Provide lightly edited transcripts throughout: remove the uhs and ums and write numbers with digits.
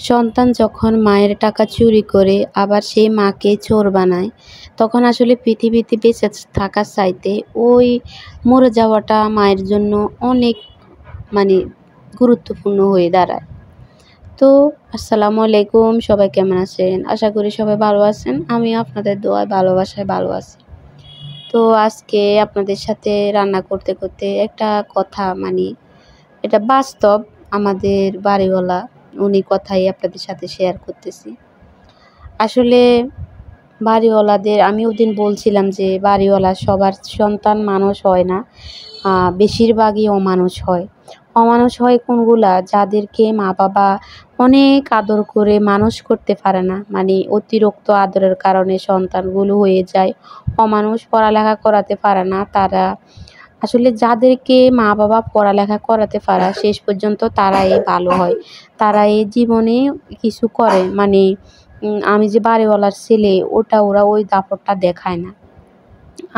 সন্তান যখন মায়ের টাকা চুরি করে আবার সেই মাকে চোর বানায়, তখন আসলে পৃথিবীতে বেঁচে থাকার চাইতে ওই মরে যাওয়াটা মায়ের জন্য অনেক মানে গুরুত্বপূর্ণ হয়ে দাঁড়ায়। তো আসসালামু আলাইকুম, সবাই কেমন আছেন? আশা করি সবাই ভালো আছেন। আমি আপনাদের দোয়ায় ভালোবাসায় ভালো আছি। তো আজকে আপনাদের সাথে রান্না করতে করতে একটা কথা এটা বাস্তব, আমাদের বাড়িওয়ালা উনি কথাই আপনাদের সাথে শেয়ার করতেছি। আসলে বাড়িওয়ালাদের আমি ওদিন বলছিলাম যে বাড়িওয়ালা সবার সন্তান মানুষ হয় না, বেশিরভাগই অমানুষ হয়। অমানুষ হয় কোনগুলা? যাদেরকে মা বাবা অনেক আদর করে মানুষ করতে পারে না, অতিরিক্ত আদরের কারণে সন্তানগুলো হয়ে যায় অমানুষ, পড়ালেখা করাতে পারে না তারা। আসলে যাদেরকে মা বাবা পড়ালেখা করাতে পারে শেষ পর্যন্ত তারাই ভালো হয়, তারাই জীবনে কিছু করে। আমি যে বাড়িওয়ালার ছেলে, ওরা ওই দাপটটা দেখায় না।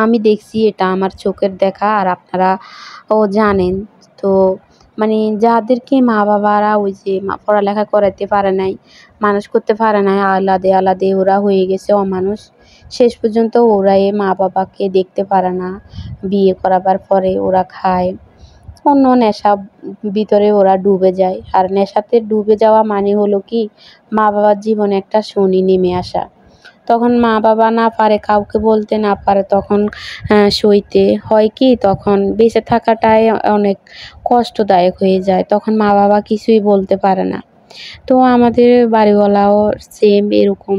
আমি দেখছি, এটা আমার চোখের দেখা, আর আপনারাও জানেন। তো যাদেরকে মা বাবারা ওই যে পড়ালেখা করাতে পারে নাই, মানুষ করতে পারে নাই, আলাদে আলাদে ওরা হয়ে গেছে অমানুষ। শেষ পর্যন্ত ওরা মা বাবাকে দেখতে পারে না। বিয়ে করাবার পরে ওরা খায় অন্য নেশা, ভিতরে ওরা ডুবে যায়। আর নেশাতে ডুবে যাওয়া মানে হলো কি, মা বাবার জীবনে একটা শনি নেমে আসা। তখন মা বাবা না পারে কাউকে বলতে, না পারে তখন সইতে হয় কি, তখন বেঁচে থাকাটাই অনেক কষ্টদায়ক হয়ে যায়। তখন মা বাবা কিছুই বলতে পারে না। তো আমাদের বাড়িওয়ালাও সেম এরকম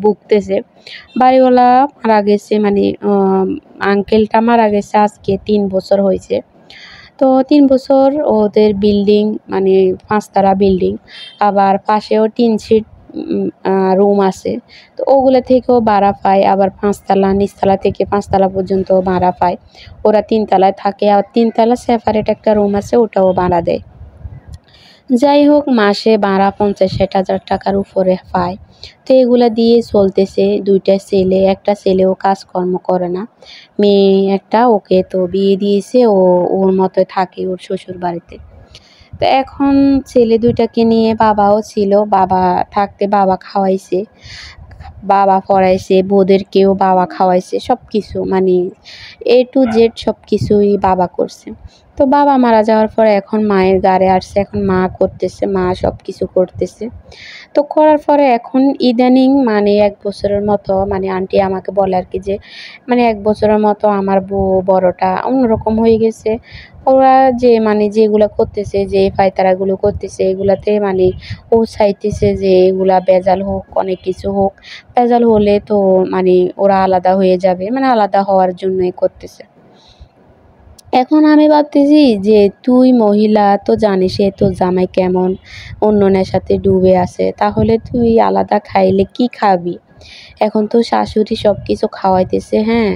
ভুগতেছে। বাড়িওয়ালা মারা গেছে, আঙ্কেলটা মারা গেছে আজকে 3 বছর হয়েছে। তো 3 বছর ওদের বিল্ডিং, 5 তলা বিল্ডিং, আবার পাশেও টিনশিট রুম আছে। তো ওগুলো থেকেও ভাড়া পায়, আবার 5 তলা, নিচতলা থেকে 5 তলা পর্যন্ত ভাড়া পায়। ওরা 3 তলায় থাকে, আর 3 তলা সেপারেট একটা রুম আছে, ওটাও ভাড়া দেয়। যাই হোক, মাসে ভাড়া 50-60 হাজার টাকার উপরে পায়। তো এগুলা দিয়ে চলতেছে। 2টা ছেলে, একটা ছেলেও কাজকর্ম করে না। মেয়ে একটা, ওকে তো বিয়ে দিয়েছে, ওর মতো থাকে ওর শ্বশুর বাড়িতে। তো এখন ছেলে 2টাকে নিয়ে বাবাও ছিল, বাবা থাকতে বাবা খাওয়াইছে, বাবা পড়াইছে, বউদেরকেও বাবা খাওয়াইছে, সব কিছু A to Z সব কিছুই বাবা করছে। তো বাবা মারা যাওয়ার পরে এখন মায়ের গাড়ে আসছে, এখন মা করতেছে, মা সব কিছু করতেছে। তো করার পরে এখন ইদানিং 1 বছরের মতো আন্টি আমাকে বলে আর কি, যে 1 বছরের মতো আমার বউ বড়টা অন্যরকম হয়ে গেছে। ওরা যে যেগুলা করতেছে, যে পায়তারাগুলো করতেছে, এগুলাতে ও চাইতেছে যে এগুলা ভেজাল হোক, অনেক কিছু হোক। ভেজাল হলে তো ওরা আলাদা হয়ে যাবে, আলাদা হওয়ার জন্যই করতেছে। এখন আমি ভাবতেছি যে তুই মহিলা, তো জানিস তোর জামাই কেমন, অন্য নেশাতে ডুবে আছে, তাহলে তুই আলাদা খাইলে কি খাবি? এখন তো শাশুড়ি সব কিছু খাওয়াইতেছে, হ্যাঁ।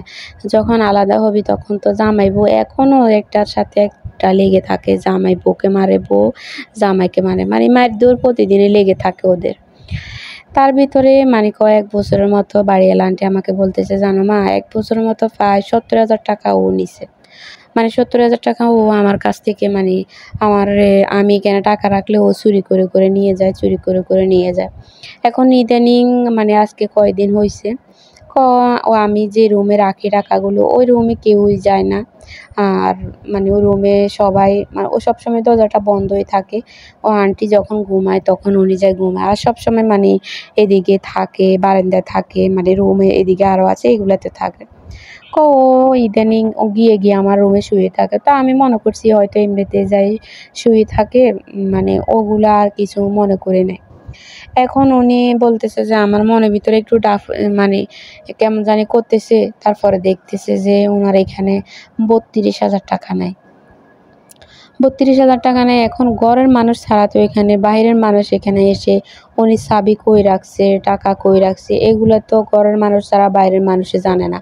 যখন আলাদা হবি তখন তো জামাই বউ এখনও একটার সাথে একটা লেগে থাকে। জামাই বউকে মারে, বউ জামাইকে মারে, মারধর প্রতিদিনই লেগে থাকে ওদের। তার ভিতরে কয়েক বছরের মতো বাড়িওয়ালা আন্টি আমাকে বলতেছে, জানো মা, 1 বছরের মতো প্রায় 70,000 টাকা ও নিছে। 70,000 টাকা ও আমার কাছ থেকে আমি এখানে টাকা রাখলে ও চুরি করে করে নিয়ে যায়, চুরি করে করে নিয়ে যায়। এখন ইদানিং আজকে কয়দিন হয়েছে, আমি যে রুমে রাখি টাকাগুলো, ওই রুমে কেউই যায় না। আর ওই রুমে সবাই, ও সবসময় দরজাটা বন্ধই থাকে। ও আন্টি যখন ঘুমায় তখন উনি যায় ঘুমায়, আর সবসময় এদিকে থাকে, বারান্দায় থাকে, রুমে এদিকে আরও আছে, এগুলাতে থাকে। ও ইদানিং ও গিয়ে গিয়ে আমার রুমে শুয়ে থাকে। তা আমি মনে করছি হয়তো এমনিতে যাই শুয়ে থাকে, ওগুলা আর কিছু মনে করে নেয়। এখন উনি বলতেছে যে আমার মনের ভিতরে একটু কেমন জানি করতেছে। তারপরে দেখতেছে যে ওনার এখানে 32,000 টাকা নেয়। 32,000 টাকা নেয়। এখন ঘরের মানুষ ছাড়া তো এখানে বাইরের মানুষ এখানে এসে উনি চাবি কই রাখছে, টাকা কই রাখছে, এগুলো তো ঘরের মানুষ ছাড়া বাইরের মানুষে জানে না।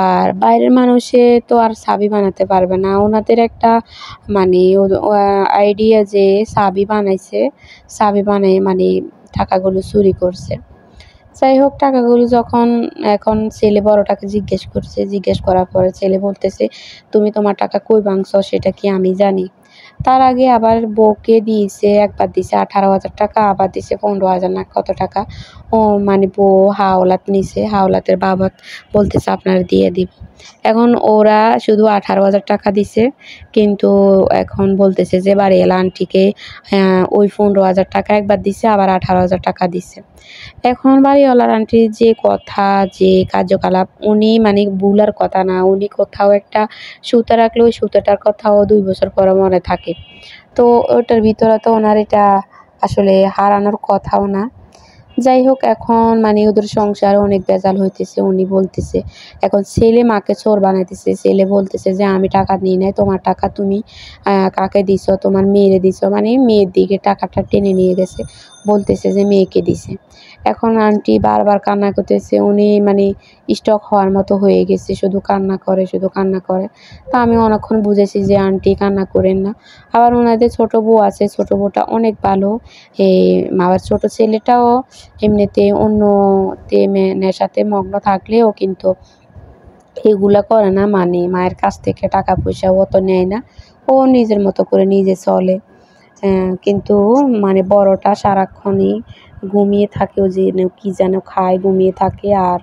আর বাইরের মানুষে তো আর চাবি বানাতে পারবে না। ওনাদের একটা আইডিয়া যে চাবি বানাইছে, চাবি বানায় টাকাগুলো চুরি করছে। যাই হোক, টাকাগুলো যখন এখন ছেলে বড়টাকে জিজ্ঞেস করার পরে ছেলে বলতেছে, তুমি তোমার টাকা কই ভাঙছো সেটা কি আমি জানি? তার আগে আবার বউকে দিয়েছে, একবার দিছে 18,000 টাকা, আবার দিছে 15,000 না কত টাকা। ও মানে বউ হাওলাত নিছে, হাওলাতের বাবদ বলতেছে আপনারা দিয়ে দিব। এখন ওরা শুধু 18,000 টাকা দিছে, কিন্তু এখন বলতেছে যে বাড়িওয়ালা আন্টিকে ওই 15,000 টাকা একবার দিছে, আবার 18,000 টাকা দিছে। এখন বাড়িওয়ালার আন্টির যে কথা, যে কার্যকলাপ, উনি মানে ভুলার কথা না। উনি কোথাও একটা সুতা রাখলে ওই সুতাটার কথাও 2 বছর পরে মনে থাকে। তো ওটার ভিতরে তো ওনার এটা আসলে হারানোর কথাও না। যাই হোক, এখন মানে ওদের সংসারে অনেক ভেজাল হইতেছে। উনি বলতেছে, এখন ছেলে মাকে চোর বানাইতেছে। ছেলে বলতেছে যে আমি টাকা নিই নাই, তোমার টাকা তুমি কাকে দিছো, তোমার মেয়েরে দিছো, মানে মেয়ের দিকে টাকাটা টেনে নিয়ে গেছে, বলতেছে যে মেয়েকে দিছে। এখন আন্টি বারবার কান্না করতেছে, উনি মানে স্ট্রোক হওয়ার মতো হয়ে গেছে, শুধু কান্না করে, শুধু কান্না করে। তো আমি অনেকক্ষণ বুঝেছি যে আন্টি কান্না করেন না। আবার ওনাদের ছোট বউ আছে, ছোট বউটা অনেক ভালো। এই আবার ছোট ছেলেটাও এমনিতে অন্যতে নেশাতে মগ্ন থাকলেও কিন্তু এগুলা করে না, মানে মায়ের কাছ থেকে টাকা পয়সা অত নেয় না। ও নিজের মতো করে নিজে চলে। কিন্তু মানে বড়টা সারাক্ষণই ঘুমিয়ে থাকে, ও যেন কি যেন খায়, ঘুমিয়ে থাকে। আর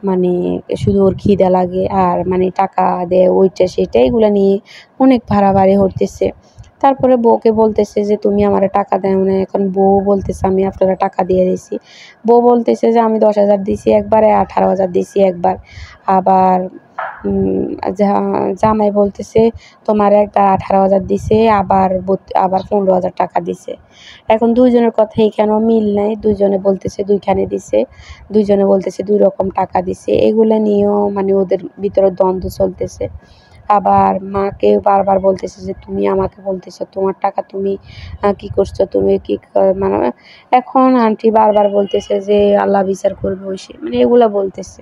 মানে শুধু ওর খিদে লাগে, আর মানে টাকা দেয় ওইটা সেইটা, এগুলা নিয়ে অনেক বাড়াবাড়ি হইতেছে। তারপরে বউকে বলতেছে যে তুমি আমারে টাকা দাও নাই। এখন বউ বলতেছে আমি আপনারে টাকা দিয়ে দিছি। বউ বলতেছে যে আমি 10,000 দিছি একবারে, 18,000 দিছি একবার। আবার উম জা জামাই বলতেছে তোমার একবার 18,000 দিছে, আবার 15,000 টাকা দিছে। এখন ২ জনের কথা এখানেও মিল নাই। ২ জনে বলতেছে ২ খানে দিছে। ২ জনে বলতেছে ২ রকম টাকা দিছে। এগুলা নিয়েও মানে ওদের ভিতরে দ্বন্দ্ব চলতেছে। আবার মাকে বারবার বলতেছে যে তুমি আমাকে বলতেছো তোমার টাকা তুমি কি করছো, তুমি কি মানে এখন আন্টি বারবার বলতেছে যে আল্লাহ বিচার করবে ওই সেই, মানে এগুলা বলতেছে।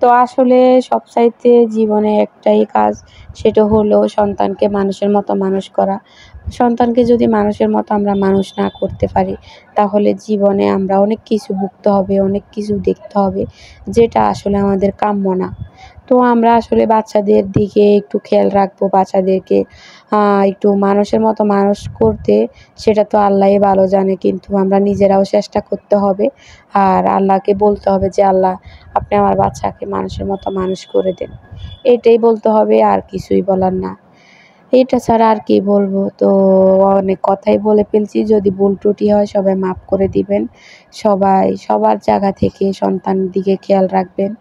তো আসলে সবচাইতে জীবনে একটাই কাজ, সেটা হলো সন্তানকে মানুষের মতো মানুষ করা। সন্তানকে যদি মানুষের মতো আমরা মানুষ না করতে পারি, তাহলে জীবনে আমরা অনেক কিছু ভুগতে হবে, অনেক কিছু দেখতে হবে, যেটা আসলে আমাদের কাম্য না। তো আমরা আসলে বাচ্চাদের দিকে একটু খেয়াল রাখবো, বাচ্চাদেরকে একটু মানুষের মতো মানুষ করতে। সেটা তো আল্লাহই ভালো জানে, কিন্তু আমরা নিজেরাও চেষ্টা করতে হবে। আর আল্লাহকে বলতে হবে যে আল্লাহ আপনি আমার বাচ্চাকে মানুষের মতো মানুষ করে দেন। এটাই বলতে হবে, আর কিছুই বলার না। এটা ছাড়া আর কি বলবো? তো অনেক কথাই বলে ফেলছি। যদি ভুল ত্রুটি হয় সবাই মাফ করে দিবেন। সবাই সবার জায়গা থেকে সন্তানের দিকে খেয়াল রাখবেন।